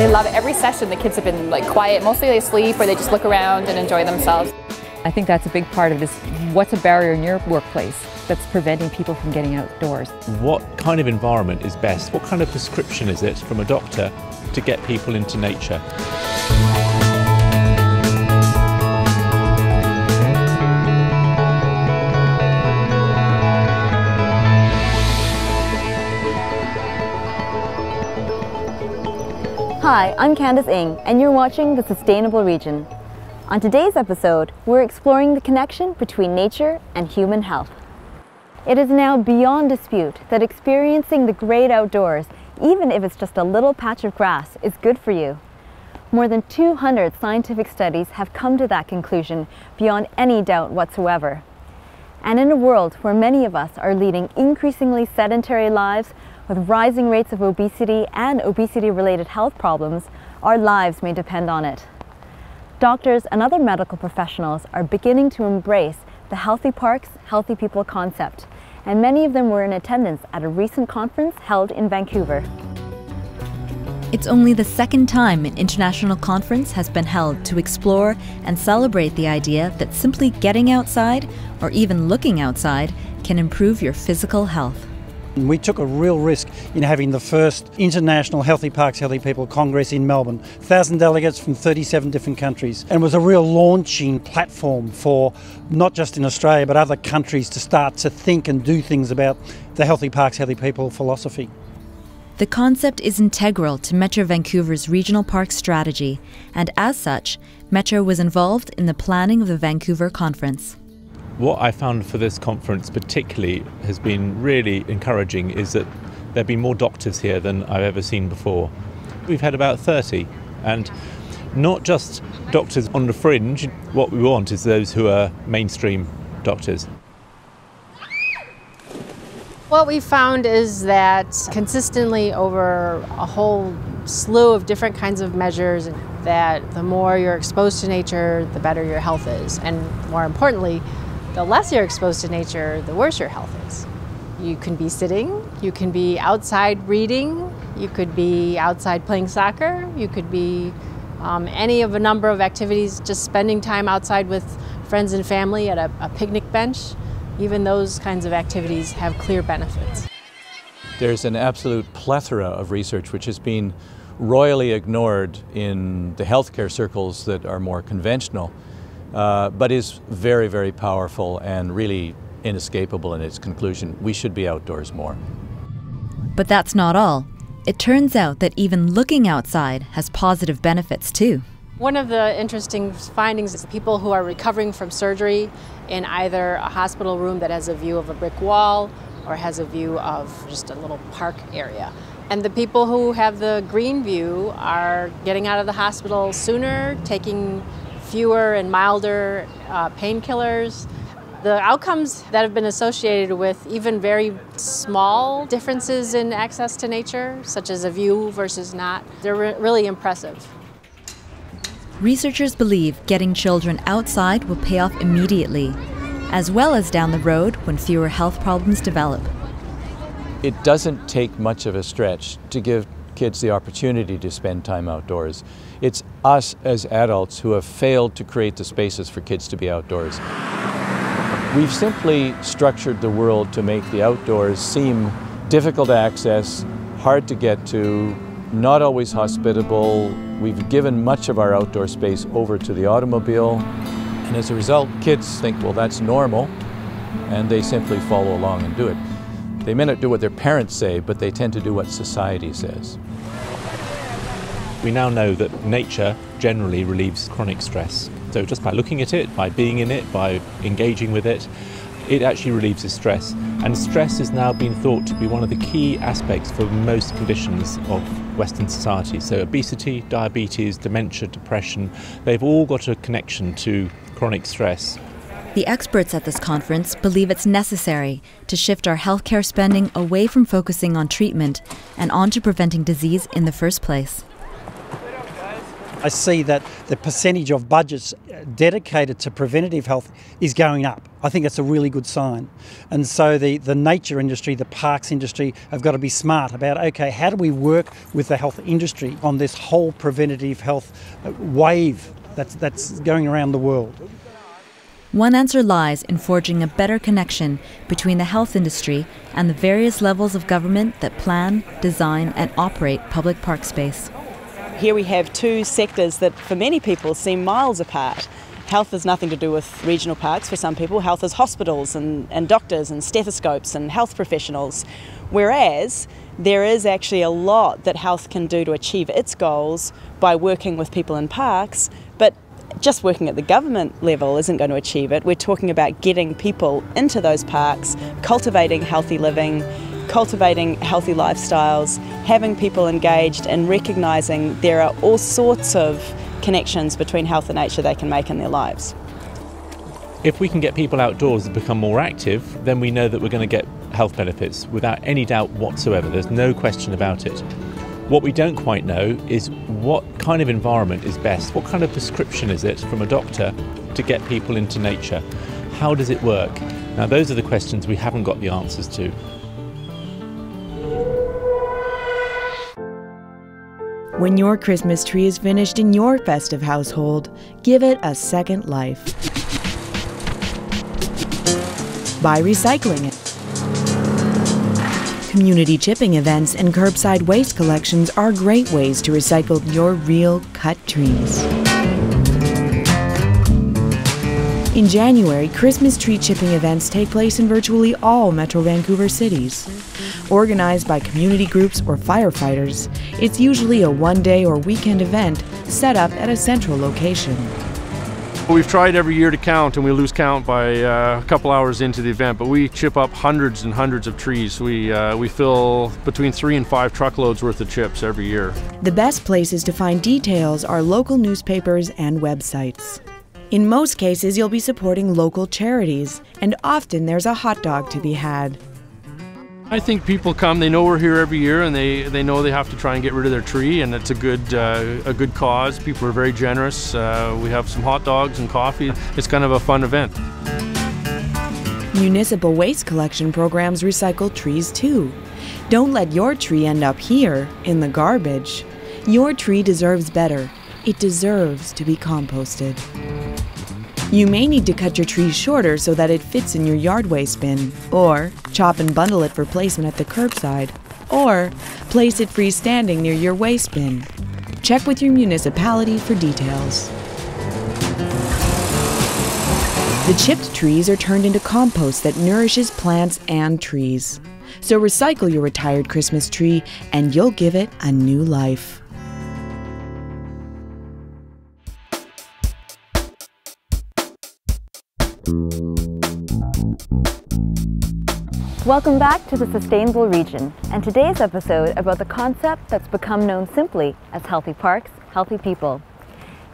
They love it. Every session the kids have been like quiet. Mostly they sleep or they just look around and enjoy themselves. I think that's a big part of this. What's a barrier in your workplace that's preventing people from getting outdoors? What kind of environment is best? What kind of prescription is it from a doctor to get people into nature? Hi, I'm Candice Ng, and you're watching The Sustainable Region. On today's episode, we're exploring the connection between nature and human health. It is now beyond dispute that experiencing the great outdoors, even if it's just a little patch of grass, is good for you. More than 200 scientific studies have come to that conclusion beyond any doubt whatsoever. And in a world where many of us are leading increasingly sedentary lives with rising rates of obesity and obesity-related health problems, our lives may depend on it. Doctors and other medical professionals are beginning to embrace the Healthy Parks, Healthy People concept, and many of them were in attendance at a recent conference held in Vancouver. It's only the second time an international conference has been held to explore and celebrate the idea that simply getting outside, or even looking outside, can improve your physical health. We took a real risk in having the first International Healthy Parks, Healthy People Congress in Melbourne. 1,000 delegates from 37 different countries, and was a real launching platform for not just in Australia but other countries to start to think and do things about the Healthy Parks, Healthy People philosophy. The concept is integral to Metro Vancouver's regional park strategy, and as such, Metro was involved in the planning of the Vancouver conference. What I found for this conference particularly has been really encouraging is that there have been more doctors here than I've ever seen before. We've had about 30, and not just doctors on the fringe. What we want is those who are mainstream doctors. What we found is that consistently over a whole slew of different kinds of measures, that the more you're exposed to nature, the better your health is. And more importantly, the less you're exposed to nature, the worse your health is. You can be sitting, you can be outside reading, you could be outside playing soccer, you could be any of a number of activities, just spending time outside with friends and family at a picnic bench. Even those kinds of activities have clear benefits. There's an absolute plethora of research which has been royally ignored in the healthcare circles that are more conventional, but is very, very powerful and really inescapable in its conclusion. We should be outdoors more. But that's not all. It turns out that even looking outside has positive benefits too. One of the interesting findings is people who are recovering from surgery in either a hospital room that has a view of a brick wall or has a view of just a little park area. And the people who have the green view are getting out of the hospital sooner, taking fewer and milder painkillers. The outcomes that have been associated with even very small differences in access to nature, such as a view versus not, they're really impressive. Researchers believe getting children outside will pay off immediately, as well as down the road when fewer health problems develop. It doesn't take much of a stretch to give kids the opportunity to spend time outdoors. It's us as adults who have failed to create the spaces for kids to be outdoors. We've simply structured the world to make the outdoors seem difficult to access, hard to get to, not always hospitable. We've given much of our outdoor space over to the automobile, and as a result, kids think, well, that's normal, and they simply follow along and do it. They may not do what their parents say, but they tend to do what society says. We now know that nature generally relieves chronic stress. So just by looking at it, by being in it, by engaging with it, it actually relieves the stress. And stress is now being thought to be one of the key aspects for most conditions of Western society. So obesity, diabetes, dementia, depression, they've all got a connection to chronic stress. The experts at this conference believe it's necessary to shift our healthcare spending away from focusing on treatment and onto preventing disease in the first place. I see that the percentage of budgets dedicated to preventative health is going up. I think that's a really good sign. And so the nature industry, the parks industry have got to be smart about, okay, how do we work with the health industry on this whole preventative health wave that's going around the world? One answer lies in forging a better connection between the health industry and the various levels of government that plan, design and operate public park space. Here we have two sectors that for many people seem miles apart. Health has nothing to do with regional parks for some people. Health is hospitals and doctors and stethoscopes and health professionals. Whereas there is actually a lot that health can do to achieve its goals by working with people in parks, but just working at the government level isn't going to achieve it. We're talking about getting people into those parks, cultivating healthy living, cultivating healthy lifestyles, having people engaged and recognising there are all sorts of connections between health and nature they can make in their lives. If we can get people outdoors and become more active, then we know that we're going to get health benefits without any doubt whatsoever. There's no question about it. What we don't quite know is what kind of environment is best. What kind of prescription is it from a doctor to get people into nature? How does it work? Now, those are the questions we haven't got the answers to. When your Christmas tree is finished in your festive household, give it a second life by recycling it. Community chipping events and curbside waste collections are great ways to recycle your real cut trees. In January, Christmas tree chipping events take place in virtually all Metro Vancouver cities. Organized by community groups or firefighters, it's usually a one-day or weekend event set up at a central location. We've tried every year to count, and we lose count by a couple hours into the event, but we chip up hundreds and hundreds of trees. We fill between 3 and 5 truckloads worth of chips every year. The best places to find details are local newspapers and websites. In most cases, you'll be supporting local charities, and often there's a hot dog to be had. I think people come, they know we're here every year, and they know they have to try and get rid of their tree, and it's a good cause. People are very generous. We have some hot dogs and coffee. It's kind of a fun event. Municipal waste collection programs recycle trees too. Don't let your tree end up here, in the garbage. Your tree deserves better. It deserves to be composted. You may need to cut your tree shorter so that it fits in your yard waste bin, or chop and bundle it for placement at the curbside, or place it freestanding near your waste bin. Check with your municipality for details. The chipped trees are turned into compost that nourishes plants and trees. So recycle your retired Christmas tree and you'll give it a new life. Welcome back to the Sustainable Region, and today's episode about the concept that's become known simply as healthy parks, healthy people.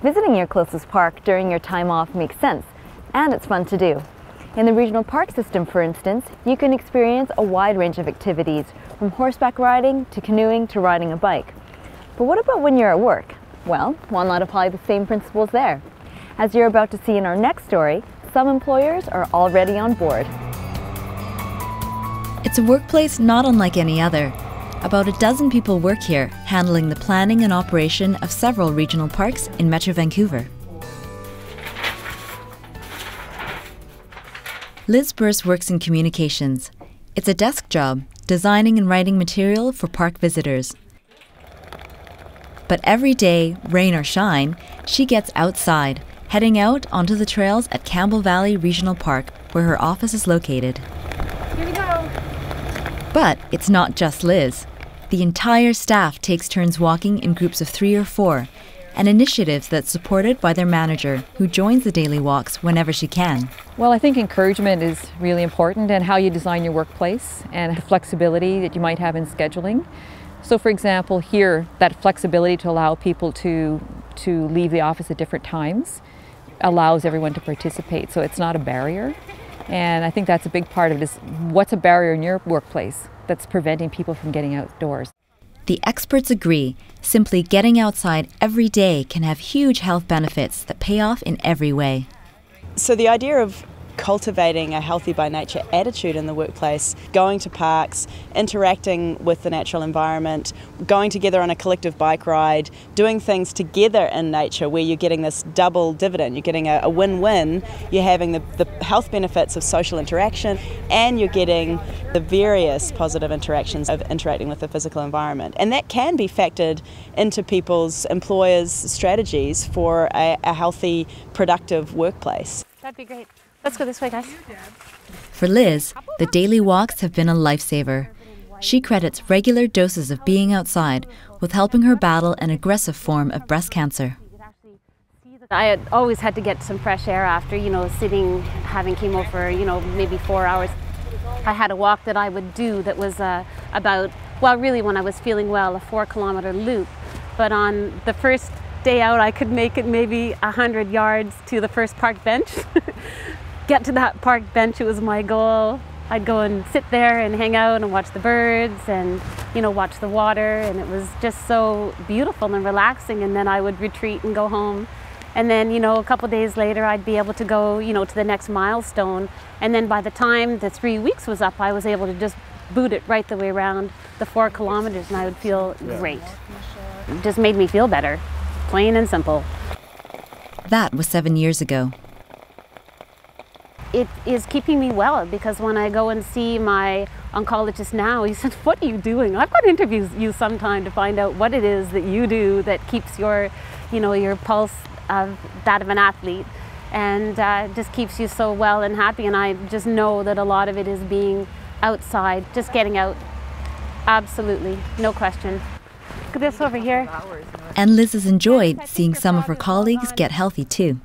Visiting your closest park during your time off makes sense, and it's fun to do. In the regional park system, for instance, you can experience a wide range of activities, from horseback riding to canoeing to riding a bike. But what about when you're at work? Well, why not apply the same principles there? As you're about to see in our next story, some employers are already on board. It's a workplace not unlike any other. About a dozen people work here, handling the planning and operation of several regional parks in Metro Vancouver. Liz Burse works in communications. It's a desk job, designing and writing material for park visitors. But every day, rain or shine, she gets outside, heading out onto the trails at Campbell Valley Regional Park, where her office is located. Here we go. But it's not just Liz. The entire staff takes turns walking in groups of 3 or 4, an initiative that's supported by their manager, who joins the daily walks whenever she can. Well, I think encouragement is really important, and how you design your workplace and the flexibility that you might have in scheduling. So for example, here, that flexibility to allow people to leave the office at different times allows everyone to participate, so it's not a barrier. And I think that's a big part of it, is what's a barrier in your workplace that's preventing people from getting outdoors. The experts agree, simply getting outside every day can have huge health benefits that pay off in every way. So the idea of cultivating a healthy by nature attitude in the workplace, going to parks, interacting with the natural environment, going together on a collective bike ride, doing things together in nature where you're getting this double dividend. You're getting a win-win. You're having the health benefits of social interaction, and you're getting the various positive interactions of interacting with the physical environment. And that can be factored into people's employers' strategies for a healthy, productive workplace. That'd be great. Let's go this way, guys. For Liz, the daily walks have been a lifesaver. She credits regular doses of being outside with helping her battle an aggressive form of breast cancer. I had always had to get some fresh air after, sitting, having chemo for, maybe 4 hours. I had a walk that I would do that was about, really when I was feeling well, a 4-kilometer loop. But on the first day out, I could make it maybe 100 yards to the first park bench. Get to that park bench, it was my goal. I'd go and sit there and hang out and watch the birds and, watch the water, and it was just so beautiful and relaxing. And then I would retreat and go home. And then, a couple days later, I'd be able to go, to the next milestone. And then by the time the 3 weeks was up, I was able to just boot it right the way around the 4 kilometers, and I would feel great. It just made me feel better, plain and simple. That was 7 years ago. It is keeping me well, because when I go and see my oncologist now, he said, "What are you doing? I've got to interview you sometime to find out what it is that you do that keeps your, your pulse of that of an athlete, and just keeps you so well and happy." And I just know that a lot of it is being outside, just getting out. Absolutely, no question. Look at this over here. And Liz has enjoyed seeing some of her colleagues get healthy too.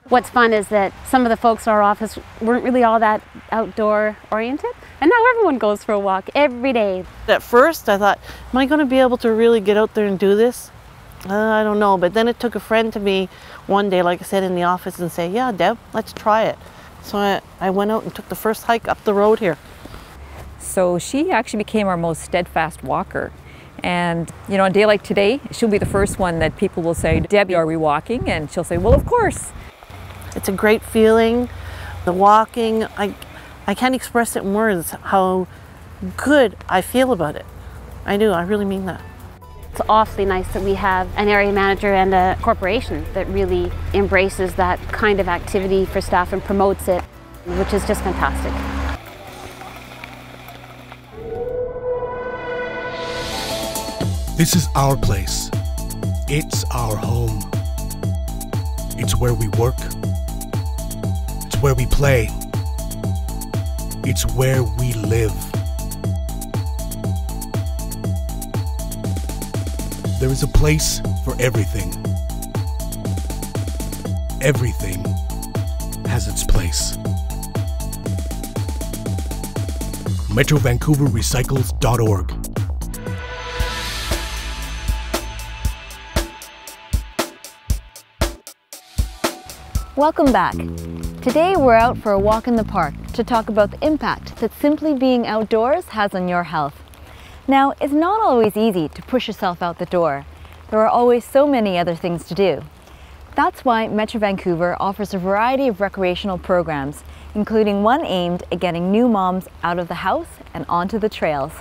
What's fun is that some of the folks in our office weren't really all that outdoor oriented, and now everyone goes for a walk every day. At first I thought, am I going to be able to really get out there and do this? I don't know, but then it took a friend to me one day, like I said, in the office and say, "Yeah, Deb, let's try it." So I went out and took the first hike up the road here. So she actually became our most steadfast walker. And, on a day like today, she'll be the first one that people will say, "Debbie, are we walking?" And she'll say, "Well, of course." It's a great feeling. The walking, I can't express it in words how good I feel about it. I do, I really mean that. It's awfully nice that we have an area manager and a corporation that really embraces that kind of activity for staff and promotes it, which is just fantastic. This is our place. It's our home. It's where we work. It's where we play. It's where we live. There is a place for everything. Everything has its place. MetroVancouverRecycles.org. Welcome back. Today we're out for a walk in the park to talk about the impact that simply being outdoors has on your health. Now, it's not always easy to push yourself out the door. There are always so many other things to do. That's why Metro Vancouver offers a variety of recreational programs, including one aimed at getting new moms out of the house and onto the trails.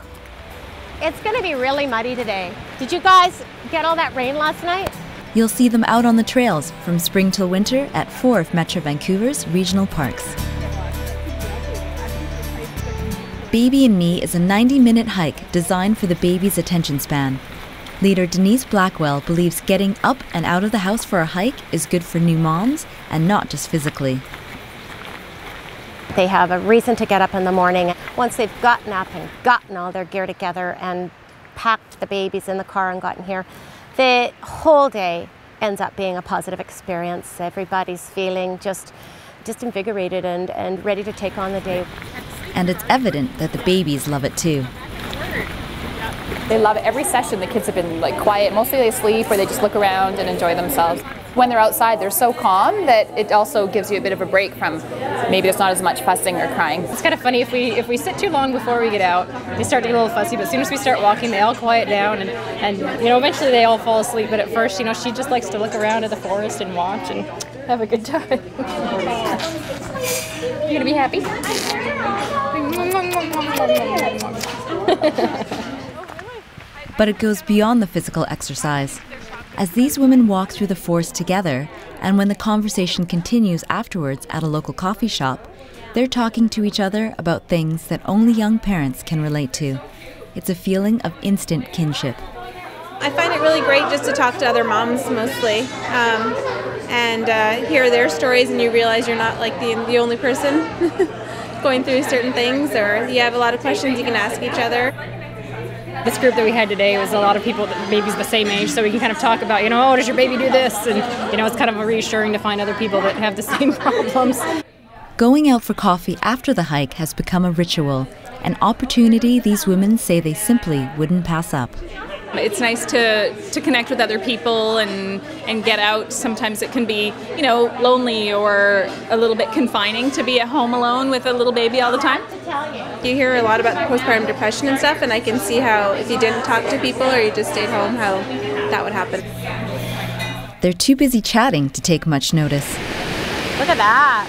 It's going to be really muddy today. Did you guys get all that rain last night? You'll see them out on the trails from spring till winter at 4 of Metro Vancouver's regional parks. Baby and Me is a 90-minute hike designed for the baby's attention span. Leader Denise Blackwell believes getting up and out of the house for a hike is good for new moms, and not just physically. They have a reason to get up in the morning. Once they've gotten up and gotten all their gear together and packed the babies in the car and gotten here, the whole day ends up being a positive experience. Everybody's feeling just invigorated and ready to take on the day. And it's evident that the babies love it too. They love it. Every session the kids have been quiet. Mostly they sleep or they just look around and enjoy themselves. when they're outside, they're so calm that it also gives you a bit of a break from maybe there's not as much fussing or crying. It's kind of funny if we sit too long before we get out, they start to get a little fussy, but as soon as we start walking, they all quiet down and you know, eventually they all fall asleep. But at first, you know, she just likes to look around at the forest and watch and have a good time. You gonna be happy? But it goes beyond the physical exercise. As these women walk through the forest together, and when the conversation continues afterwards at a local coffee shop, they're talking to each other about things that only young parents can relate to. It's a feeling of instant kinship. I find it really great just to talk to other moms mostly, and hear their stories, and you realize you're not like the only person going through certain things, or you have a lot of questions you can ask each other. This group that we had today was a lot of people that babies the same age, so we can kind of talk about, you know, oh, does your baby do this? And, you know, it's kind of reassuring to find other people that have the same problems. Going out for coffee after the hike has become a ritual, an opportunity these women say they simply wouldn't pass up. It's nice to connect with other people and get out. Sometimes it can be, you know, lonely or a little bit confining to be at home alone with a little baby all the time. You hear a lot about postpartum depression and stuff, and I can see how if you didn't talk to people or you just stayed home, how that would happen. They're too busy chatting to take much notice. Look at that.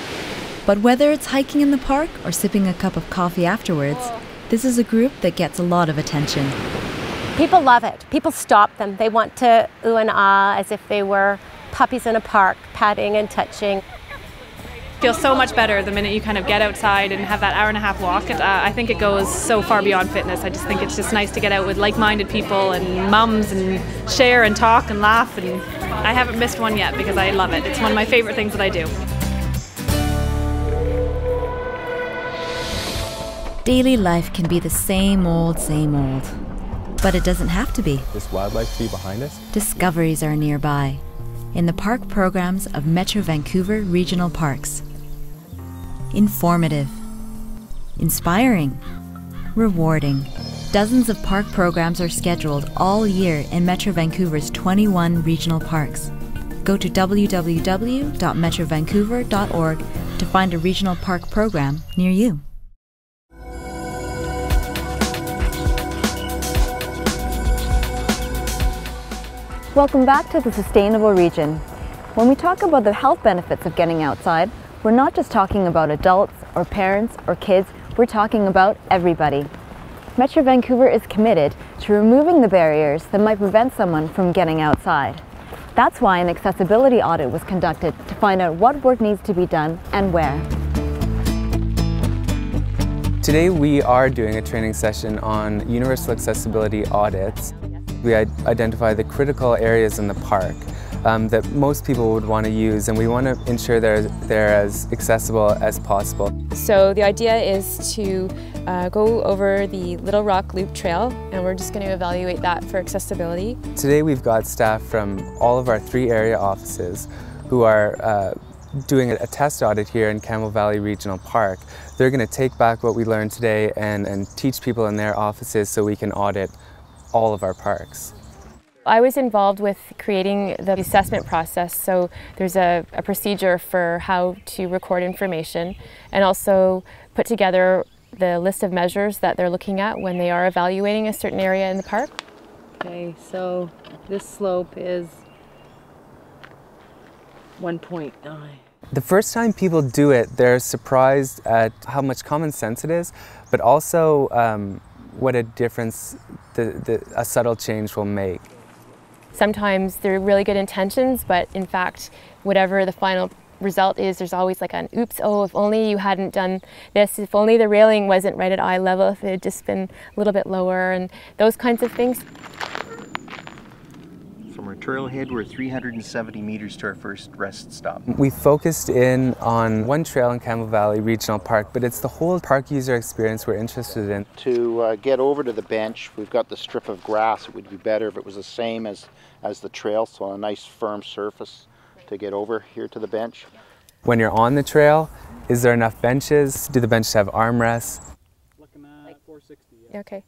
But whether it's hiking in the park or sipping a cup of coffee afterwards, this is a group that gets a lot of attention. People love it. People stop them. They want to ooh and ah as if they were puppies in a park, patting and touching. Feels so much better the minute you kind of get outside and have that hour-and-a-half walk. I think it goes so far beyond fitness. I just think it's just nice to get out with like-minded people and mums and share and talk and laugh. And I haven't missed one yet because I love it. It's one of my favorite things that I do. Daily life can be the same old, but it doesn't have to be. This wildlife tree behind us? Discoveries are nearby in the park programs of Metro Vancouver Regional Parks. Informative, inspiring, rewarding. Dozens of park programs are scheduled all year in Metro Vancouver's 21 regional parks. Go to www.metrovancouver.org to find a regional park program near you. Welcome back to the Sustainable Region. When we talk about the health benefits of getting outside, we're not just talking about adults or parents or kids, we're talking about everybody. Metro Vancouver is committed to removing the barriers that might prevent someone from getting outside. That's why an accessibility audit was conducted to find out what work needs to be done and where. Today we are doing a training session on universal accessibility audits. We identify the critical areas in the park that most people would want to use, and we want to ensure they're as accessible as possible. So the idea is to go over the Little Rock Loop Trail, and we're just going to evaluate that for accessibility. Today we've got staff from all of our 3 area offices who are doing a test audit here in Campbell Valley Regional Park. They're going to take back what we learned today and teach people in their offices so we can audit all of our parks. I was involved with creating the assessment process, so there's a procedure for how to record information and also put together the list of measures that they're looking at when they are evaluating a certain area in the park. Okay, so this slope is 1.9. The first time people do it, they're surprised at how much common sense it is, but also what a difference a subtle change will make. Sometimes they're really good intentions, but in fact, whatever the final result is, there's always like an oops, oh, if only you hadn't done this, if only the railing wasn't right at eye level, if it had just been a little bit lower, and those kinds of things. From our trailhead, we're 370 meters to our first rest stop. We focused in on one trail in Campbell Valley Regional Park, but it's the whole park user experience we're interested in. To get over to the bench, we've got the strip of grass. It would be better if it was the same as the trail, so a nice firm surface to get over here to the bench. When you're on the trail, is there enough benches? Do the benches have armrests? Looking at 460. Yeah. Okay.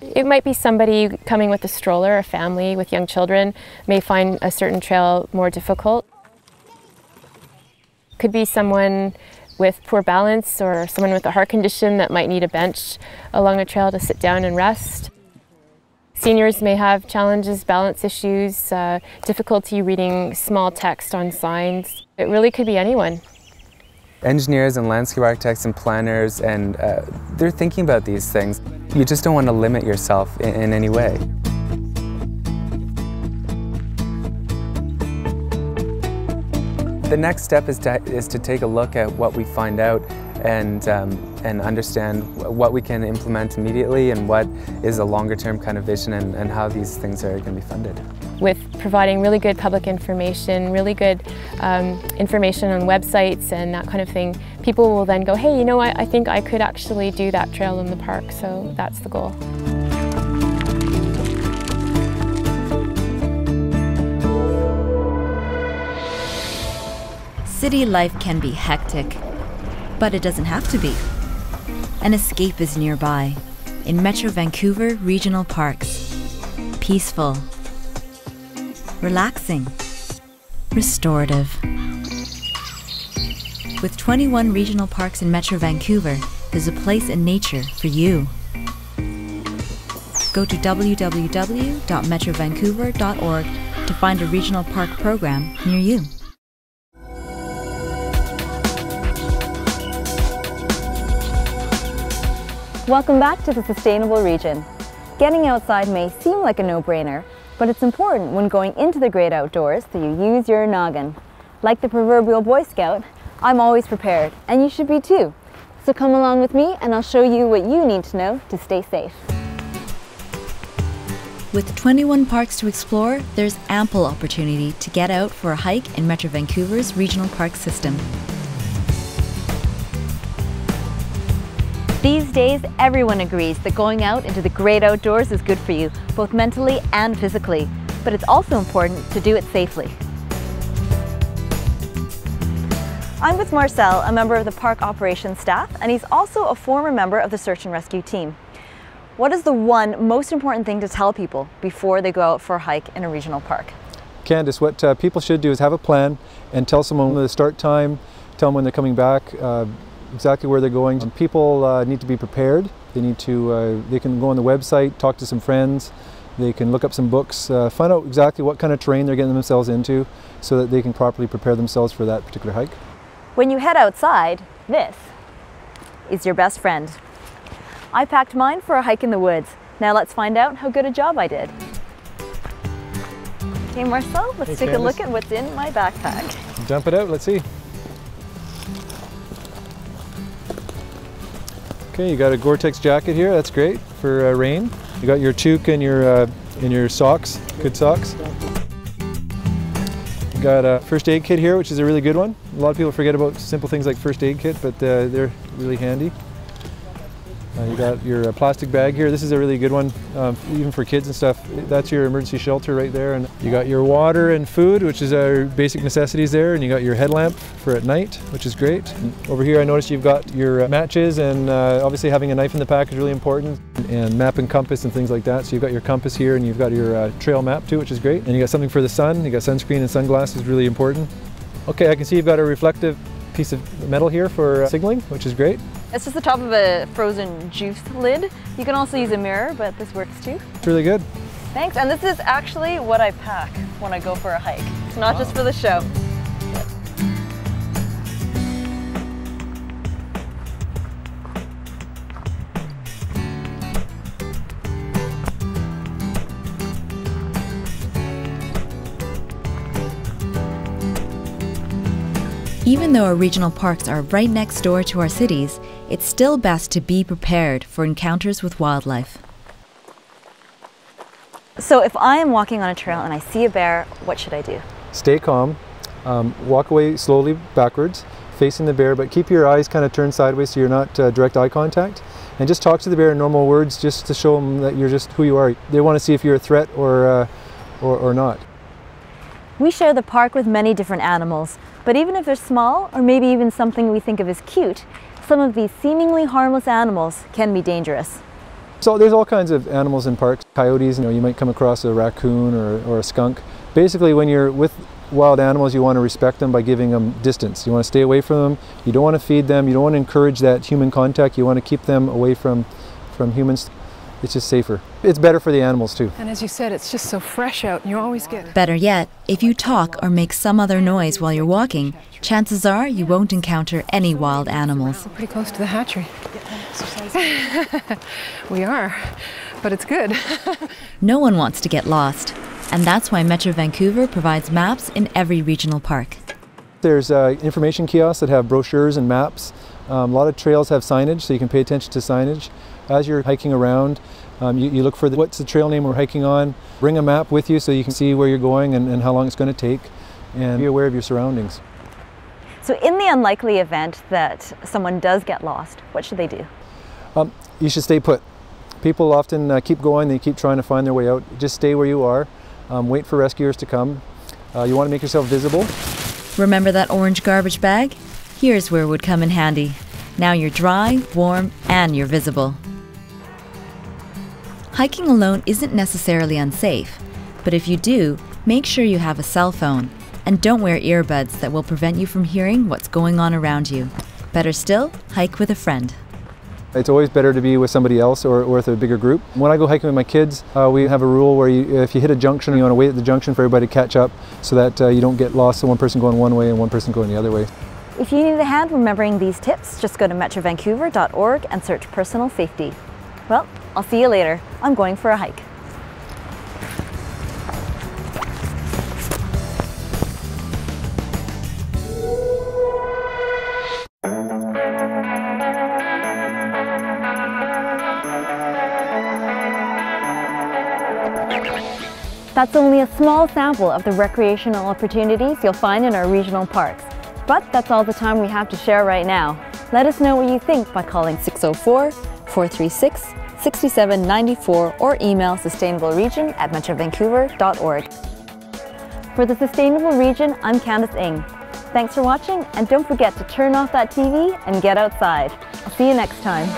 It might be somebody coming with a stroller, a family with young children may find a certain trail more difficult. Could be someone with poor balance or someone with a heart condition that might need a bench along a trail to sit down and rest. Seniors may have challenges, balance issues, difficulty reading small text on signs. It really could be anyone. Engineers and landscape architects and planners, and they're thinking about these things. You just don't want to limit yourself in any way. The next step is to take a look at what we find out and understand what we can implement immediately and what is a longer term kind of vision and how these things are going to be funded. With providing really good public information, really good information on websites and that kind of thing, people will then go, hey, you know what, I think I could actually do that trail in the park, so that's the goal. City life can be hectic, but it doesn't have to be. An escape is nearby in Metro Vancouver Regional Parks. Peaceful, relaxing, restorative. With 21 regional parks in Metro Vancouver, there's a place in nature for you. Go to www.metrovancouver.org to find a regional park program near you. Welcome back to the Sustainable Region. Getting outside may seem like a no-brainer, but it's important when going into the great outdoors that you use your noggin. Like the proverbial Boy Scout, I'm always prepared, and you should be too. So come along with me and I'll show you what you need to know to stay safe. With 21 parks to explore, there's ample opportunity to get out for a hike in Metro Vancouver's regional park system. These days, everyone agrees that going out into the great outdoors is good for you, both mentally and physically. But it's also important to do it safely. I'm with Marcel, a member of the park operations staff, and he's also a former member of the search and rescue team. What is the one most important thing to tell people before they go out for a hike in a regional park? Candice, what people should do is have a plan and tell someone the start time, tell them when they're coming back, exactly where they're going. And people need to be prepared. They need to. They can go on the website, talk to some friends. They can look up some books, find out exactly what kind of terrain they're getting themselves into, so that they can properly prepare themselves for that particular hike. When you head outside, this is your best friend. I packed mine for a hike in the woods. Now let's find out how good a job I did. Okay, Marcel, let's take a look at what's in my backpack. Dump it out. Let's see. Okay, you got a Gore-Tex jacket here, that's great for rain. You got your toque and your socks, good socks. You got a first aid kit here, which is a really good one. A lot of people forget about simple things like first aid kit, but they're really handy. You got your plastic bag here. This is a really good one, even for kids and stuff. That's your emergency shelter right there. And you got your water and food, which is our basic necessities there. And you got your headlamp for at night, which is great. And over here, I noticed you've got your matches, and obviously having a knife in the pack is really important. And map and compass and things like that. So you've got your compass here, and you've got your trail map too, which is great. And you got something for the sun. You got sunscreen and sunglasses, really important. Okay, I can see you've got a reflective piece of metal here for signaling, which is great. It's just the top of a frozen juice lid. You can also use a mirror, but this works too. It's really good. Thanks, and this is actually what I pack when I go for a hike. It's not just for the show. Even though our regional parks are right next door to our cities, it's still best to be prepared for encounters with wildlife. So if I am walking on a trail and I see a bear, what should I do? Stay calm, walk away slowly backwards, facing the bear, but keep your eyes kind of turned sideways so you're not direct eye contact. And just talk to the bear in normal words just to show them that you're just who you are. They want to see if you're a threat or not. We share the park with many different animals, but even if they're small, or maybe even something we think of as cute, some of these seemingly harmless animals can be dangerous. So there's all kinds of animals in parks. Coyotes, you might come across a raccoon or a skunk. Basically, when you're with wild animals, you want to respect them by giving them distance. You want to stay away from them. You don't want to feed them. You don't want to encourage that human contact. You want to keep them away from humans. It's just safer. It's better for the animals too. And as you said, it's just so fresh out and you always get... Better yet, if you talk or make some other noise while you're walking, chances are you won't encounter any wild animals. We're pretty close to the hatchery. We are, but it's good. No one wants to get lost, and that's why Metro Vancouver provides maps in every regional park. There's information kiosks that have brochures and maps. A lot of trails have signage, so you can pay attention to signage. As you're hiking around, you look for what's the trail name we're hiking on. Bring a map with you so you can see where you're going and how long it's going to take, and be aware of your surroundings. So in the unlikely event that someone does get lost, what should they do? You should stay put. People often keep going, they keep trying to find their way out. Just stay where you are, wait for rescuers to come. You want to make yourself visible. Remember that orange garbage bag? Here's where it would come in handy. Now you're dry, warm, and you're visible. Hiking alone isn't necessarily unsafe, but if you do, make sure you have a cell phone, and don't wear earbuds that will prevent you from hearing what's going on around you. Better still, hike with a friend. It's always better to be with somebody else or with a bigger group. When I go hiking with my kids, we have a rule where if you hit a junction, you want to wait at the junction for everybody to catch up so that you don't get lost, so one person going one way and one person going the other way. If you need a hand remembering these tips, just go to metrovancouver.org and search personal safety. Well, I'll see you later. I'm going for a hike. That's only a small sample of the recreational opportunities you'll find in our regional parks. But that's all the time we have to share right now. Let us know what you think by calling 604-436-6794 or email sustainableregion@metrovancouver.org. For the Sustainable Region, I'm Candice Ng. Thanks for watching, and don't forget to turn off that TV and get outside. I'll see you next time.